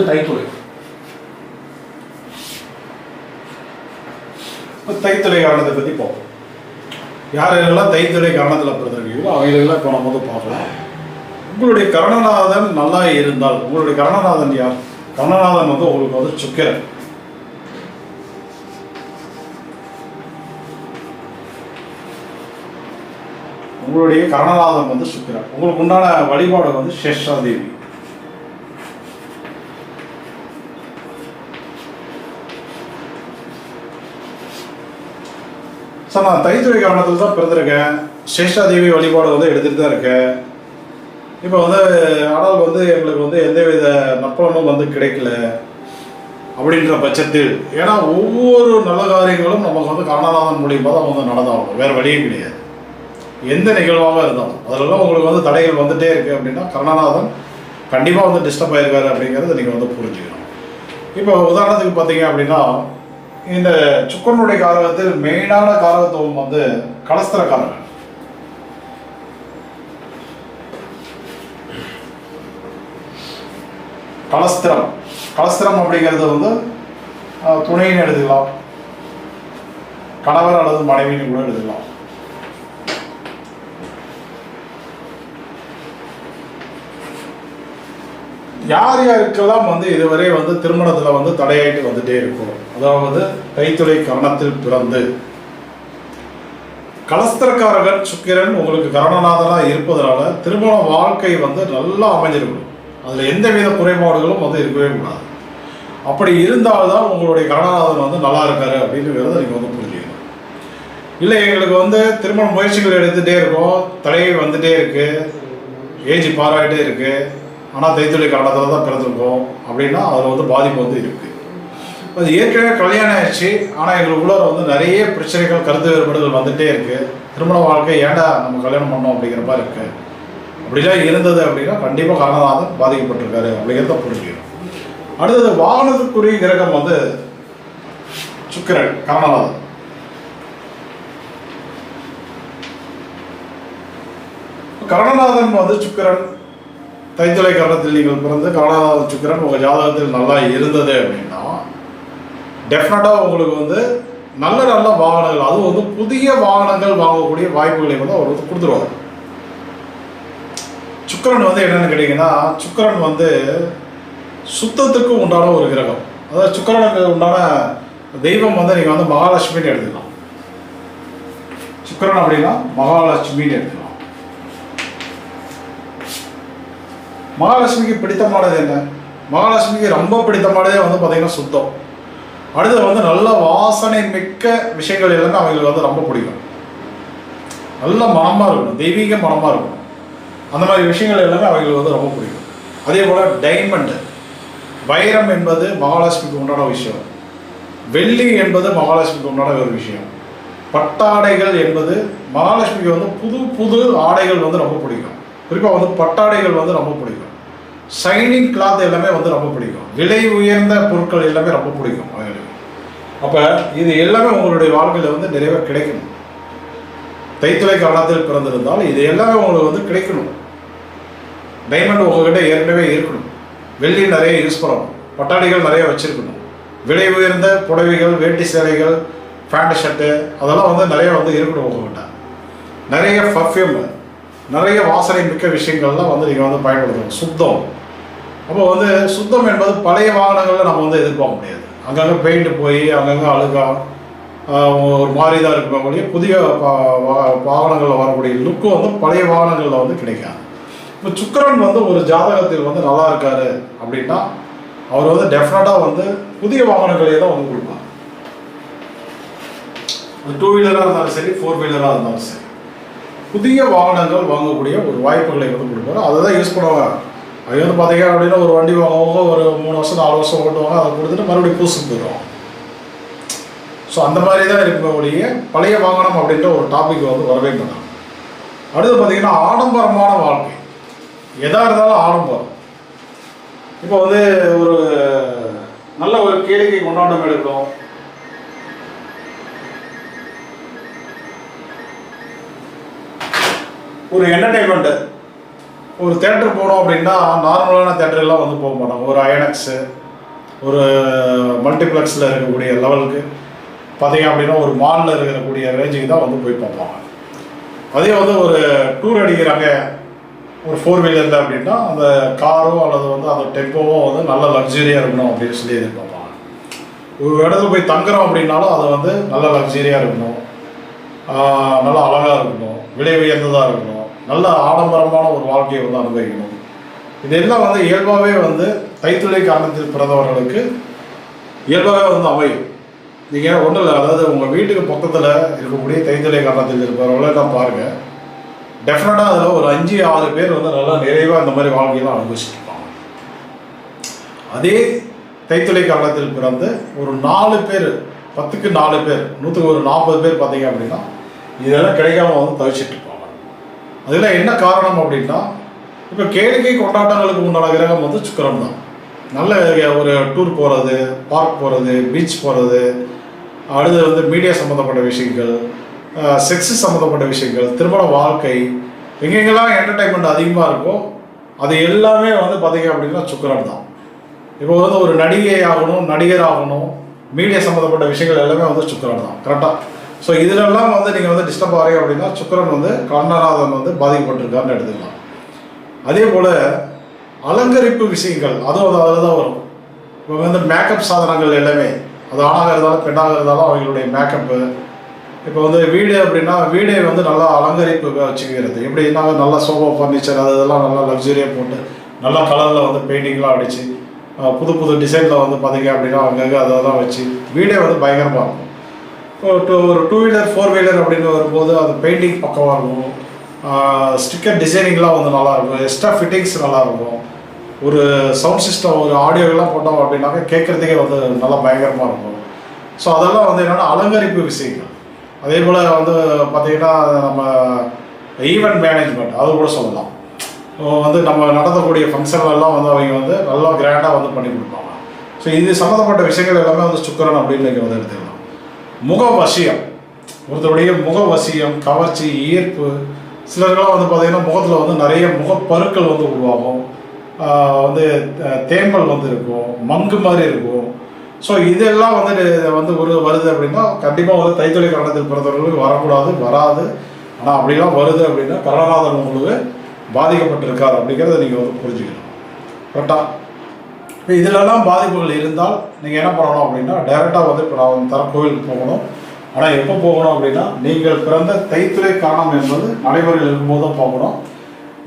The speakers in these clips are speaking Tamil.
தைத்துளை. தைத்துளை காரணத்தை பற்றி பார்ப்போம். யாரெல்லாம் தைத்துளை காரணத்தில் பிறந்திருக்கீங்களோ அவைகளெல்லாம் இப்போ நம்ம பார்க்கலாம். உங்களுடைய கரணநாதன் நல்லா இருந்தால், உங்களுடைய கரணநாதன் யார்? கரணநாதன் உங்களுக்கு சுக்கிரன். உங்களுடைய கரணநாதன் சுக்கிரன். உங்களுக்கு உண்டான வழிபாடு சேஷாதேவி. சார், நான் தைத்துறை காரணத்தில் தான் பிறந்திருக்கேன். சேஷாதேவி வழிபாடு எடுத்துகிட்டு தான் இருக்கேன். இப்போ ஆனால் எங்களுக்கு எந்தவித நற்பலனும் கிடைக்கல அப்படின்ற பட்சத்தில், ஏன்னா ஒவ்வொரு நல்ல காரியங்களும் நமக்கு கரணநாதன் மூலியமாக தான் நடந்தாகணும். வேறு வழியே கிடையாது. எந்த நிகழ்வாக இருந்தாலும் அதிலெல்லாம் உங்களுக்கு தடைகள் வந்துட்டே இருக்குது அப்படின்னா கரணநாதன் கண்டிப்பாக டிஸ்டர்ப் ஆகிருக்காரு அப்படிங்கிறத நீங்கள் புரிஞ்சுக்கணும். இப்போ உதாரணத்துக்கு பார்த்தீங்க அப்படின்னா, இந்த சுக்கரனுடைய காரகத்தில் மெயினான காரகத்துவம் கலஸ்திர காரகம். கலஸ்திரம் அப்படிங்கிறது துணைன்னு எடுத்துக்கலாம், கணவர் அல்லது மனைவின்னு கூட எடுத்துக்கலாம். யார் யாருக்கெல்லாம் இதுவரை திருமணத்தில் தடையாயிட்டு வந்துட்டே இருக்கும், அதாவது தைத்துளை கரணத்தில் பிறந்து கலஸ்திரக்காரகன் சுக்கிரன் உங்களுக்கு கரணநாதனாக இருப்பதனால திருமண வாழ்க்கை நல்லா அமைஞ்சிருக்கணும். அதில் எந்தவித குறைபாடுகளும் இருக்கவே கூடாது. அப்படி இருந்தால்தான் உங்களுடைய கரணநாதன் நல்லா இருக்காரு அப்படிங்கிறத நீங்கள் புரிஞ்சுக்கணும். இல்லை எங்களுக்கு திருமண முயற்சிகள் எடுத்துகிட்டே இருக்கோம், தடையை வந்துட்டே இருக்கு, ஏஜ் பாராயிட்டே இருக்கு, ஆனால் தைத்துளை காரணத்தில் தான் பிறந்திருக்கோம் அப்படின்னா அதில் பாதிப்பு இருக்குது. அது ஏற்கனவே கல்யாணம் ஆயிடுச்சு, ஆனால் எங்களுக்குள்ள நிறைய பிரச்சனைகள், கருத்து வேறுபாடுகள் வந்துகிட்டே இருக்குது. திருமண வாழ்க்கை ஏன்டா நம்ம கல்யாணம் பண்ணோம் அப்படிங்கிற மாதிரி இருக்குது. அப்படிலாம் இருந்தது அப்படின்னா கண்டிப்பாக கரணநாதன் பாதிக்கப்பட்டிருக்காரு அப்படிங்கிறத புரிஞ்சுக்கணும். அடுத்தது வாகனத்துக்குரிய கிரகம் சுக்கிரன், கரணநாதன். கரணநாதன் சுக்கிரன் தைத்துளை கரணத்தில் நீங்கள் பிறந்து கரணநாதன் சுக்கிரன் உங்கள் ஜாதகத்தில் நல்லா இருந்தது அப்படின்னா டெஃபினட்டாக உங்களுக்கு நல்ல நல்ல வாகனங்கள், அதுவும் புதிய வாகனங்கள் வாங்கக்கூடிய வாய்ப்புகளை அவர் கொடுத்துருவார். சுக்கிரன் என்னன்னு கேட்டீங்கன்னா, சுக்கிரன் சுத்தத்துக்கு உண்டான ஒரு கிரகம். அதாவது சுக்கிரனுக்கு உண்டான தெய்வம் நீங்கள் மகாலட்சுமின்னு எடுத்துக்கலாம். சுக்கிரன் அப்படின்னா மகாலட்சுமின்னு எடுத்துக்கலாம். மகாலட்சுமிக்கு பிடித்தமானது என்ன? மகாலட்சுமிக்கு ரொம்ப பிடித்தமானதே பார்த்தீங்கன்னா சுத்தம். அடுத்து நல்ல வாசனை மிக்க விஷயங்கள் எல்லாமே அவங்களுக்கு ரொம்ப பிடிக்கும். நல்ல மனமாக இருக்கணும், தெய்வீக மனமாக இருக்கணும். அந்த மாதிரி விஷயங்கள் எல்லாமே அவங்களுக்கு ரொம்ப பிடிக்கும். அதே போல் டைமண்டு, வைரம் என்பது மகாலட்சுமிக்கு உண்டான விஷயம். வெள்ளி என்பது மகாலட்சுமிக்கு உண்டான ஒரு விஷயம். பட்டாடைகள் என்பது மகாலட்சுமிக்கு புது புது ஆடைகள் ரொம்ப பிடிக்கும். குறிப்பாக பட்டாடைகள் ரொம்ப பிடிக்கும். ஷைனிங் கிளாத் எல்லாமே ரொம்ப பிடிக்கும். விலை உயர்ந்த பொருட்கள் எல்லாமே ரொம்ப பிடிக்கும் அவங்களுக்கு. அப்போ இது எல்லாமே உங்களுடைய வாழ்க்கையில் நிறைவாக கிடைக்கணும். தைத்துளை காரணத்தில் பிறந்திருந்தால் இது எல்லாமே உங்களுக்கு கிடைக்கணும். டைமண்ட் உங்ககிட்ட ஏற்கனவே இருக்கணும். வெள்ளி நிறைய யூஸ் பண்ணணும். பட்டாடைகள் நிறைய வச்சுருக்கணும். விலை உயர்ந்த புடவைகள், வேட்டி சேலைகள், பேண்ட் ஷர்ட்டு அதெல்லாம் நிறைய இருக்கணும் உங்ககிட்ட. நிறைய பர்ஃப்யூம், நிறைய வாசனை மிக்க விஷயங்கள்லாம் நீங்கள் பயன்படுத்தணும். சுத்தம். அப்போ சுத்தம் என்பது பழைய வாகனங்களில் நம்ம எதிர்பார்க்க முடியாது. அங்கங்கே பெயிண்ட் போய் அங்கங்கே அழுகா ஒரு மாதிரி தான் இருக்கக்கூடிய புதிய வாகனங்களில் வரக்கூடிய லுக்கு பழைய வாகனங்களில் கிடைக்காது. இப்போ சுக்கிரன் ஒரு ஜாதகத்தில் நல்லா இருக்காரு அப்படின்னா அவர் டெஃபினட்டாக புதிய வாகனங்களே தான் கொடுப்பார். அது 2 வீலராக இருந்தாலும் சரி, 4 வீலராக இருந்தாலும் சரி, புதிய வாகனங்கள் வாங்கக்கூடிய ஒரு வாய்ப்புகளை கொடுப்பாரு. அதை தான் யூஸ் பண்ணுவாங்க. அது பார்த்தீங்க அப்படின்னா ஒரு வண்டி வாங்குவாங்க, ஒரு 3 வருஷம் 4 வருஷம் ஓட்டுவாங்க, அதை கொடுத்துட்டு மறுபடியும் புதுசு போயிடுவாங்க. ஸோ அந்த மாதிரி தான் இருக்கக்கூடிய பழைய வாகனம் அப்படின்ற ஒரு டாபிக் வரவே மாட்டாங்க. அடுத்து பார்த்தீங்கன்னா ஆடம்பரமான வாழ்க்கை. எதாக இருந்தாலும் ஆடம்பரம். இப்போ ஒரு நல்ல ஒரு கேளிக்கை கொண்டாட்டம் எடுக்கிறோம். ஒரு என்டர்டைன்மெண்ட்டு, ஒரு தேட்டர் போனோம் அப்படின்னா நார்மலான தேட்டர்லாம் வந்து போக மாட்டாங்க. ஒரு ஐஎன்எக்ஸு, ஒரு மல்டிப்ளெக்ஸில் இருக்கக்கூடிய லெவலுக்கு பார்த்தீங்க அப்படின்னா ஒரு மாலில் இருக்கக்கூடிய ரேஞ்சுக்கு தான் வந்து போய் பார்ப்பாங்க. அதே வந்து ஒரு டூர் அடிக்கிறாங்க ஒரு 4 வீலரில் அப்படின்னா அந்த காரோ அல்லது வந்து அந்த டெம்போவோ வந்து நல்ல லக்ஸரியாக இருக்கணும் அப்படின்னு சொல்லி எதிர்பார்ப்பாங்க. ஒரு இடத்துல போய் தங்குறோம் அப்படின்னாலும் அதை வந்து நல்ல லக்ஸரியாக இருக்கணும், நல்லா அழகாக இருக்கணும், விலை உயர்ந்ததாக இருக்கணும், நல்ல ஆடம்பரமான ஒரு வாழ்க்கையை வந்து அனுபவிக்கணும். இதெல்லாம் வந்து இயல்பாகவே வந்து தைத்தொழில் காரணத்தில் பிறந்தவர்களுக்கு இயல்பாகவே வந்து அமையும். நீங்கள் ஒன்றும் இல்லை, அதாவது உங்கள் வீட்டுக்கு பக்கத்தில் இருக்கக்கூடிய தைத்தொழில் காரணத்தில் இருப்பவர்களை தான் பாருங்கள், டெஃபினட்டாக அதில் ஒரு 5-6 பேர் வந்து நல்லா நிறைவாக இந்த மாதிரி வாழ்க்கையெல்லாம் அனுபவிச்சுட்டு இருப்பாங்க. அதே தைத்தொழில் காரணத்தில் பிறந்து ஒரு 4 பேர், 10க்கு 4 பேர், 100க்கு ஒரு 40 பேர் பார்த்தீங்க அப்படின்னா இதெல்லாம் கிடைக்காம வந்து தவிச்சிட்டு இருப்பாங்க. அதில் என்ன காரணம் அப்படின்னா, இப்போ கேளிக்கை கொண்டாட்டங்களுக்கு உண்டான கிரகம் வந்து சுக்கிரன் தான். நல்ல ஒரு டூர் போகிறது, பார்க் போகிறது, பீச் போகிறது, அடுத்து வந்து மீடியா சம்மந்தப்பட்ட விஷயங்கள், செக்ஸு சம்மந்தப்பட்ட விஷயங்கள், திருமண வாழ்க்கை, எங்கெங்கெல்லாம் என்டர்டைன்மெண்ட் அதிகமாக இருக்கோ அது எல்லாமே வந்து பார்த்தீங்க அப்படின்னா சுக்கிரன் தான். இப்போ வந்து ஒரு நடிகை ஆகணும், நடிகர் ஆகணும், மீடியா சம்மந்தப்பட்ட விஷயங்கள் எல்லாமே வந்து சுக்கிரன் தான். கரெக்டாக? ஸோ இதிலெல்லாம் வந்து நீங்கள் வந்து டிஸ்டர்ப் ஆகிறீங்க அப்படின்னா சுக்கிரன் வந்து கர்ணநாதன் வந்து பாதிக்கப்பட்டிருக்காருன்னு எடுத்துக்கலாம். அதே போல் அலங்கரிப்பு விஷயங்கள் அதுவும் அதில் தான் வரும். இப்போ வந்து மேக்கப் சாதனங்கள் எல்லாமே, அது ஆணாக இருந்தாலும் பெண்ணாக இருந்தாலும் அவங்களுடைய மேக்கப்பு. இப்போ வந்து வீடு அப்படின்னா வீடை வந்து நல்லா அலங்கரிப்பு வச்சுக்கிறது எப்படின்னா நல்லா சோஃபா ஃபர்னிச்சர் அது இதெல்லாம் நல்லா லக்ஸரியாக போட்டு நல்லா கலரில் வந்து பெயிண்டிங்லாம் அடித்து புது புது டிசைனில் வந்து பார்த்தீங்க அப்படின்னா அங்கங்கே அதெல்லாம் வச்சு வீடே வந்து பயங்கரமாக இருக்கும். ஒரு 2 வீலர் 4 வீலர் அப்படின்னு வரும்போது அது பெயிண்டிங் பக்கமாக இருக்கும், ஸ்டிக்கர் டிசைனிங்லாம் வந்து நல்லாயிருக்கும், எக்ஸ்ட்ரா ஃபிட்டிங்ஸ் நல்லாயிருக்கும், ஒரு சவுண்ட் சிஸ்டம் ஒரு ஆடியோலாம் போட்டோம் அப்படின்னாக்க கேட்குறதுக்கே வந்து நல்லா பயங்கரமாக இருக்கும். ஸோ அதெல்லாம் வந்து என்னென்னா அலங்கரிப்பு விஷயங்கள். அதே போல் வந்து பார்த்திங்கன்னா நம்ம ஈவெண்ட் மேனேஜ்மெண்ட் அது கூட சொல்லலாம். வந்து நம்ம நடத்தக்கூடிய ஃபங்க்ஷன்லாம் வந்து அவங்க வந்து நல்லா கிராண்டாக வந்து பண்ணி கொடுப்பாங்க. ஸோ இது சம்மந்தப்பட்ட விஷயங்கள் எல்லாமே வந்து சுக்கிரன் அப்படின்னு நீங்கள் வந்து எடுத்துக்கலாம். முகவசியம், ஒருத்தருடைய முகவசியம், கவர்ச்சி, ஈர்ப்பு. சிலர்களாம் வந்து பார்த்திங்கன்னா முகத்தில் வந்து நிறைய முகப்பருக்கள் வந்து உருவாகும், வந்து தேம்பல் வந்து இருக்கும், மங்கு மாதிரி இருக்கும். ஸோ இதெல்லாம் வந்து ஒரு வருது அப்படின்னா கண்டிப்பாக வந்து தைத்தொழில் காரணத்தில் பிறந்தவர்களுக்கு வரக்கூடாது, வராது. ஆனால் அப்படிலாம் வருது அப்படின்னா கர்ணநாதன் உங்களுக்கு பாதிக்கப்பட்டிருக்கார் அப்படிங்கிறத நீங்கள் வந்து புரிஞ்சுக்கணும். கரெக்டாக? இப்போ இதிலெல்லாம் பாதிப்புகள் இருந்தால் நீங்கள் என்ன பண்ணணும் அப்படின்னா டைரெக்டாக வந்து இப்போ நான் தர கோவிலுக்கு போகணும். ஆனால் எப்போ போகணும் அப்படின்னா நீங்கள் பிறந்த தைத்தொழில் காரணம் என்பது நடைமுறையில் இருக்கும்போது தான் போகணும்.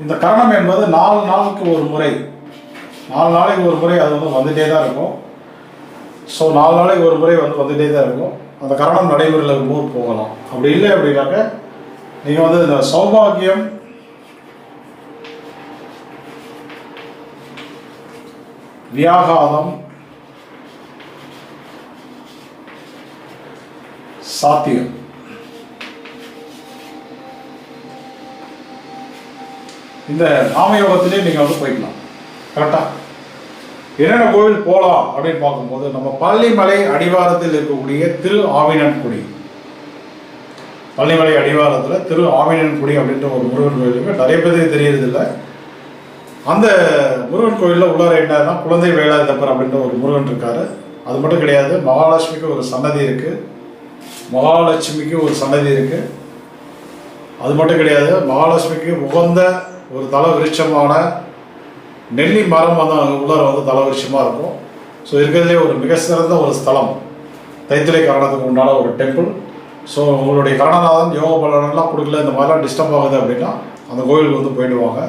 இந்த கரணம் என்பது 4 நாளுக்கு ஒரு முறை, 4 நாளைக்கு ஒரு முறை அது வந்து வந்துகிட்டே தான் இருக்கும். ஸோ 4 நாளைக்கு ஒரு முறை வந்து வந்துகிட்டே தான் இருக்கும். அந்த கரணம் நடைமுறையில் இருக்கும்போது போகலாம். அப்படி இல்லை அப்படின்னாக்க நீங்கள் வந்து இந்த சௌபாகியம், வியாகாதம், சாத்தியம், இந்த நாமயோகத்திலே நீங்கள் வந்து போய்க்கலாம். கரெக்டாக? என்னென்ன கோவில் போகலாம் அப்படின்னு பார்க்கும்போது நம்ம பள்ளிமலை அடிவாரத்தில் இருக்கக்கூடிய திரு ஆவினன்குடி, பள்ளிமலை அடிவாரத்தில் திரு ஆவினன்குடி அப்படின்ற ஒரு முருகன் கோயிலுக்கு நிறைய பேருக்கு தெரியறதில்லை. அந்த முருகன் கோயிலில் உள்ளார என்னன்னா குழந்தை வேலாயுதப்பர் அப்படின்ற ஒரு முருகன் இருக்காரு. அது மட்டும் கிடையாது, மகாலட்சுமிக்கு ஒரு சன்னதி இருக்குது, மகாலட்சுமிக்கு ஒரு சன்னதி இருக்குது. அது மட்டும் கிடையாது, மகாலட்சுமிக்கு உகந்த ஒரு தல விருட்சமான நெல்லி மரம் வந்து அங்கே உள்ளார வந்து தல விருட்சமாக இருக்கும். ஸோ இருக்கிறதுலே ஒரு மிக சிறந்த ஒரு ஸ்தலம், தைத்தொழில் காரணத்துக்கு உண்டான ஒரு டெம்பிள். ஸோ உங்களுடைய கர்ணநாதன் யோக பலனெல்லாம் கொடுக்கல, இந்த மாதிரிலாம் டிஸ்டர்ப் ஆகுது அப்படின்னா அந்த கோயிலுக்கு வந்து போயிடுவாங்க.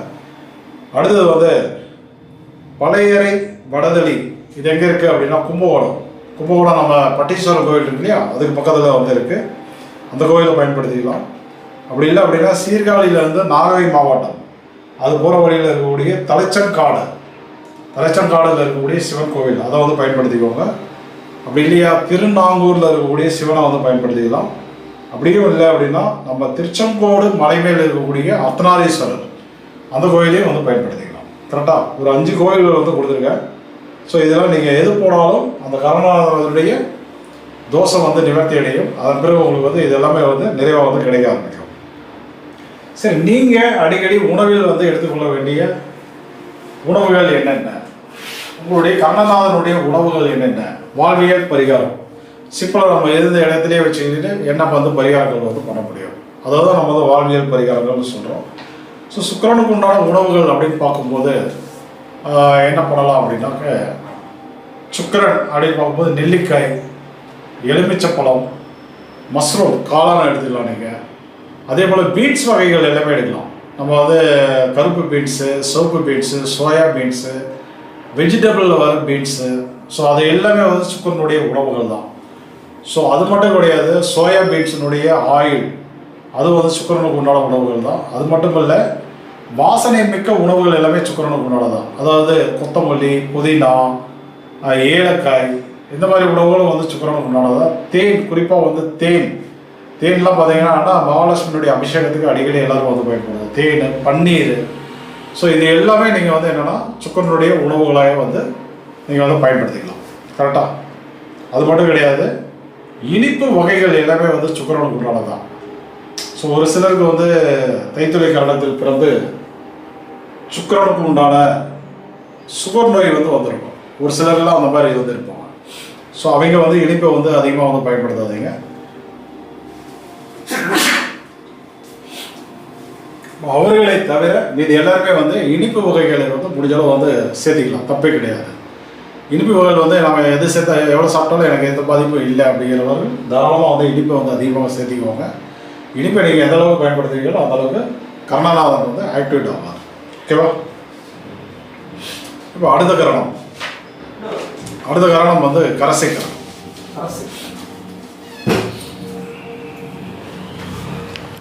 அடுத்தது வந்து பழையறை வடதளி, இது எங்கே இருக்குது அப்படின்னா கும்பகோணம். கும்பகோணம் நம்ம பட்டீஸ்வரர் கோயில் இருக்கு இல்லையா, அதுக்கு பக்கத்தில் வந்து இருக்குது. அந்த கோயிலை பயன்படுத்திக்கலாம். அப்படி இல்லை அப்படின்னா சீர்காழியிலேருந்து நாகை மாவட்டம் அது போகிற வழியில் இருக்கக்கூடிய தலைச்சங்காடில் இருக்கக்கூடிய சிவன் கோவில், அதை வந்து பயன்படுத்திக்கோங்க. அப்படி இல்லையா திருநாங்கூரில் இருக்கக்கூடிய சிவனை வந்து பயன்படுத்திக்கலாம். அப்படியும் இல்லை அப்படின்னா நம்ம திருச்செங்கோடு மலை மேல் இருக்கக்கூடிய அர்த்தநாரீஸ்வரர் அந்த கோயிலையும் வந்து பயன்படுத்திக்கலாம். கரெக்டாக? ஒரு 5 கோயில்கள் வந்து கொடுத்துருக்கேன். ஸோ இதெல்லாம் நீங்கள் எது போனாலும் அந்த கர்ணநாதனுடைய தோஷம் வந்து நிவர்த்தி அடையும். அதன் பிறகு உங்களுக்கு வந்து இதெல்லாமே வந்து நிறைவாக வந்து கிடைக்க ஆரம்பிக்கும். சரி, நீங்கள் அடிக்கடி உணவில் வந்து எடுத்துக்கொள்ள வேண்டிய உணவுகள் என்னென்ன, உங்களுடைய கண்ணநாதனுடைய உணவுகள் என்னென்ன, வாழ்வியல் பரிகாரம் சிம்பிளாக நம்ம எந்த இடத்துலையே வச்சுக்கிட்டு என்ன வந்து பரிகாரங்கள் வந்து பண்ண முடியும், அதாவது நம்ம வந்து வாழ்வியல் பரிகாரங்கள்னு சொல்கிறோம். ஸோ சுக்கிரனுக்கு உண்டான உணவுகள் அப்படின்னு பார்க்கும்போது என்ன பண்ணலாம் அப்படின்னாக்க, சுக்கிரன் அப்படின்னு பார்க்கும்போது நெல்லிக்காய், எலுமிச்சப்பழம், மஷ்ரூம் காளான் எடுத்துக்கலாம் நீங்கள். அதே போல் பீன்ஸ் வகைகள் எல்லாமே எடுக்கலாம். நம்ம வந்து கருப்பு பீன்ஸு, சிவப்பு பீன்ஸு, சோயா பீன்ஸு, வெஜிடபிளில் வர பீன்ஸு, ஸோ அது எல்லாமே வந்து சுக்கிரனுடைய உணவுகள் தான். ஸோ அது மட்டும் கிடையாது, சோயா பீன்ஸினுடைய ஆயில் அது வந்து சுக்கிரனுக்கு உண்டான உணவுகள் தான். அது மட்டும் இல்லை, வாசனை மிக்க உணவுகள் எல்லாமே சுக்கிரனுக்கு உண்டானது தான். அதாவது கொத்தமல்லி, புதினா, ஏலக்காய், இந்த மாதிரி உணவுகளும் வந்து சுக்கிரனுக்கு உண்டானது தான். தேன், குறிப்பாக வந்து தேன்லாம் பார்த்தீங்கன்னா மகாலட்சுமியுடைய அபிஷேகத்துக்கு அடிக்கடி எல்லாரும் வந்து பயன்படுது. தேன், பன்னீர், ஸோ இது எல்லாமே நீங்கள் வந்து என்னென்னா சுக்கிரனுடைய உணவுகளாக வந்து நீங்கள் வந்து பயன்படுத்திக்கலாம். கரெக்டாக? அது மட்டும் கிடையாது, இனிப்பு வகைகள் எல்லாமே வந்து சுக்கிரனுக்கு உண்டானது தான். ஸோ ஒரு சிலருக்கு வந்து தைத்துளை கரணத்தில் பிறந்து சுக்கிரனுக்கு உண்டான சுகர் நோய் வந்து வந்திருக்கும். ஒரு சிலர்லாம் அந்த மாதிரி வந்து இருப்பாங்க. ஸோ அவங்க வந்து இனிப்பை வந்து அதிகமாக வந்து பயன்படுத்தாதீங்க. அவர்களை தவிர மீது எல்லாருமே வந்து இனிப்பு வகைகளை வந்து முடிஞ்சளவு வந்து சேர்த்திக்கலாம், தப்பே கிடையாது. இனிப்பு வகைகள் வந்து நம்ம எது சேர்த்தா எவ்வளோ சாப்பிட்டாலும் எனக்கு எந்த பாதிப்பும் இல்லை அப்படிங்கிறவர்கள் தாராளமாக வந்து இனிப்பை வந்து அதிகமாக சேர்த்திக்குவாங்க. இனிப்பை நீங்கள் எந்த அளவுக்கு பயன்படுத்துறீங்களோ அந்த அளவுக்கு கர்ணநாதன் வந்து ஆக்டிவேட் ஆவார். ஓகேவா? இப்போ அடுத்த கரணம் வந்து கரசை கரணம்.